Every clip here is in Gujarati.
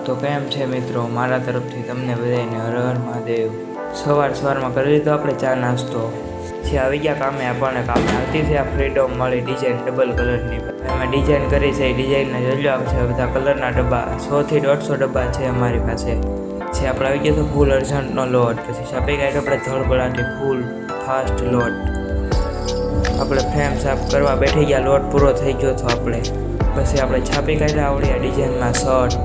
તો કેમ છે મિત્રો, મારા તરફથી તમને બધાને હર હર મહાદેવ। સવારમાં કરી લીધો આપણે ચા નાસ્તો, જે આવી ગયા કામે। આપણને કામે આવતી છે આ ફ્રીડમ મળી ડિઝાઇન ડબલ કલરની। એમાં ડિઝાઇન કરી છે, ડિઝાઇનના જોઈ આવે છે બધા કલરના ડબ્બા, 100 થી 150 ડબ્બા છે અમારી પાસે। જે આપણે આવી ગયા તો ફૂલ અર્જન્ટનો લોટ, પછી છાપી કાઢ્યો આપણે ધડબડાટી ફૂલ ફાસ્ટ લોટ। આપણે ફ્રેમ સાફ કરવા બેઠી ગયા, લોટ પૂરો થઈ ગયો તો પછી આપણે છાપી કાઢ્યા આવડ્યા ડિઝાઇનમાં શર્ટ।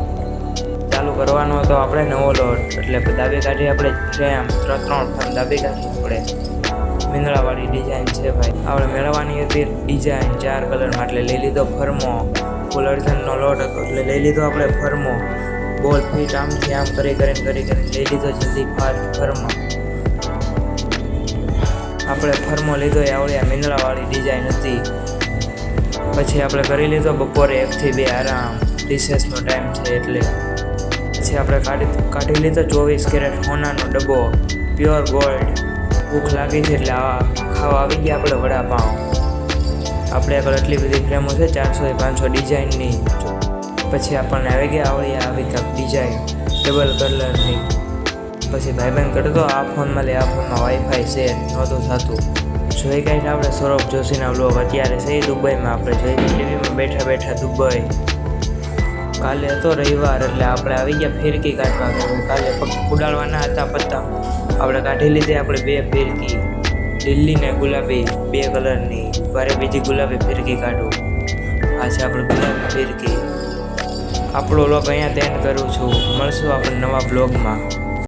ચાલુ કરવાનો હતો આપણે નવો લોટ, એટલે દાબી કાઢી આપણે ફ્રેમ, ત્રણ ફ્રેમ દાબી કાઢી આપણે। મીંદડાવાળી ડિઝાઇન છે ભાઈ, આપણે મેળવવાની હતી ડિઝાઇન 4 કલરમાં, એટલે લઈ લીધો ફરમો। ફૂલ અર્જન્ટનો લોટ હતો એટલે લઈ લીધો આપણે ફરમો। બોલ ફીટ આમથી આમ કરીને લઈ લીધો જલ્દી ફાસ્ટ ફરમો। આપણે ફરમો લીધો એ આવડ્યા મીંદડાવાળી ડિઝાઇન હતી। પછી આપણે કરી લીધો બપોરે 1 થી 2 આરામ, રિસેસનો ટાઈમ છે એટલે। પછી આપણે કાઢી લીધો 24 કેરેટ સોનાનો ડબ્બો, પ્યોર ગોલ્ડ। ભૂખ લાગી છે એટલે ખાવા આવી ગયા આપણે વડાપાઉં। આપણે આગળ એટલી બધી ફ્રેમો છે, 400 500 ડિઝાઇનની। પછી આપણને આવી ગયા આવડી આવી કાંઈક ડિઝાઇન ડબલ કલરની। પછી ભાઈબંધ કરતો આ ફોનમાં લે, આ ફોનમાં વાઈફાઈ સેટ નહોતું થતું। જોઈ કાંઈ આપણે સૌરભ જોશીના વ્લોગ અત્યારે છે દુબઈમાં, આપણે જોઈ ટીવીમાં બેઠા દુબઈ। કાલે હતો રવિવાર એટલે આપણે આવી ગયા ફિરકી કાઢવા। કાલે ઉડાડવાના હતા પતંગ, આપણે કાઢી લીધી આપણે 2 ફિરકી, લીલી ને ગુલાબી 2 કલરની। વારે બીજી ગુલાબી ફિરકી કાઢું, આ છે આપણે ગુલાબી ફિરકી। આપણો વ્લોગ અહીંયા એન્ડ કરું છું, મળશું આપણે નવા બ્લોગમાં।